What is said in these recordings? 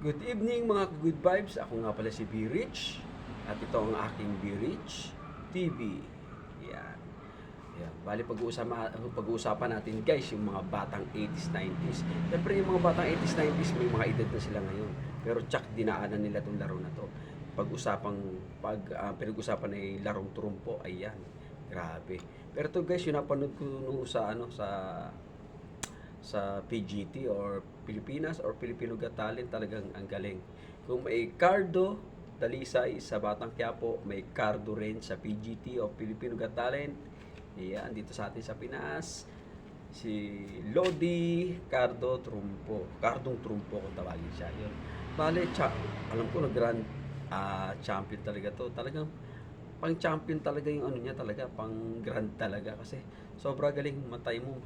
Good evening mga good vibes. Ako nga pala si B-Rich. At ito ang aking B-Rich TV. Yan. Yan. Bali pag-uusapan natin guys yung mga batang 80s, 90s. Siyempre yung mga batang 80s, 90s may mga edad na sila ngayon. Pero tsak dinaanan nila itong laro na to. Pinag-usapan ay larong trumpo. Ayan. Grabe. Pero to guys, yung napanood ko nung sa PGT or Pilipinas or Filipino Got Talent, talagang ang galing. Kung may Cardo Dalisay sa Batang Quiapo, may Cardo rin sa PGT o Filipino Got Talent. Yan, dito sa atin sa Pinas. Si Lodi Cardo Trumpo. Cardong Trumpo kung tawagin siya. Yun. Bale, alam ko na grand champion talaga to. Talagang pang champion talaga yung ano niya talaga, pang grand talaga kasi sobra galing matay mo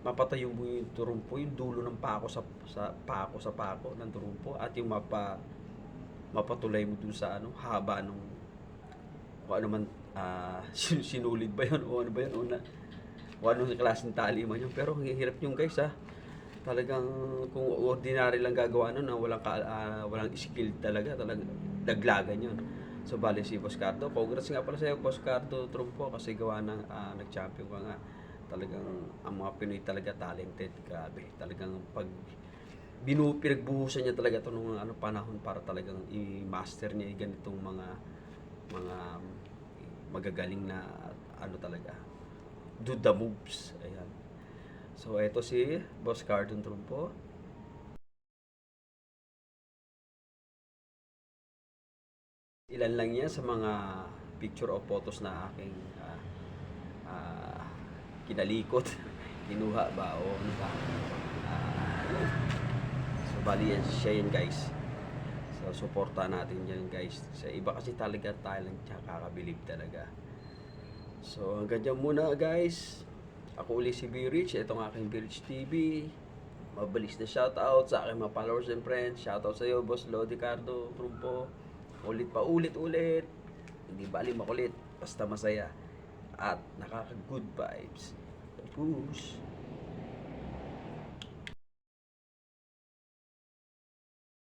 mapatay yung buo yung turumpo, yung dulo ng pako ng turumpo at yung mapatulay mo dun sa ano, haba nung kung ano man sinulid ba yun o ano ba yun o anong klaseng tali man yun, pero ang hirap yung guys talagang kung ordinary lang gagawa nun na walang skill talagang daglagan yun. So bali si Boss Cardo, congrats nga pala sa'yo Boss Cardo Trumpo kasi gawa ng nag-champion ka nga. Talagang ang mga Pinoy talaga talented, grabe. Talagang pinagbuhusan niya talaga ito nung panahon para talagang i-master niya yung ganitong mga magagaling na talaga. Do the moves. Ayan. So ito si Boss Cardon Trumpo. Ilan lang yan sa mga picture o photos na aking kinalikot, kinuha ba o ano ba. So bali yan siya yan guys. So suporta natin yan guys. Sa iba kasi talaga talent siya, kakabilib talaga. So hanggang dyan muna guys. Ako ulit si B-Rich, itong aking B-Rich TV. Mabalis na shoutout sa aking mga followers and friends. Shoutout sa iyo Boss Lodi Cardo Trumpo. Ulit pa ulit. Hindi bali makulit, basta masaya at nakaka-good vibes. Push!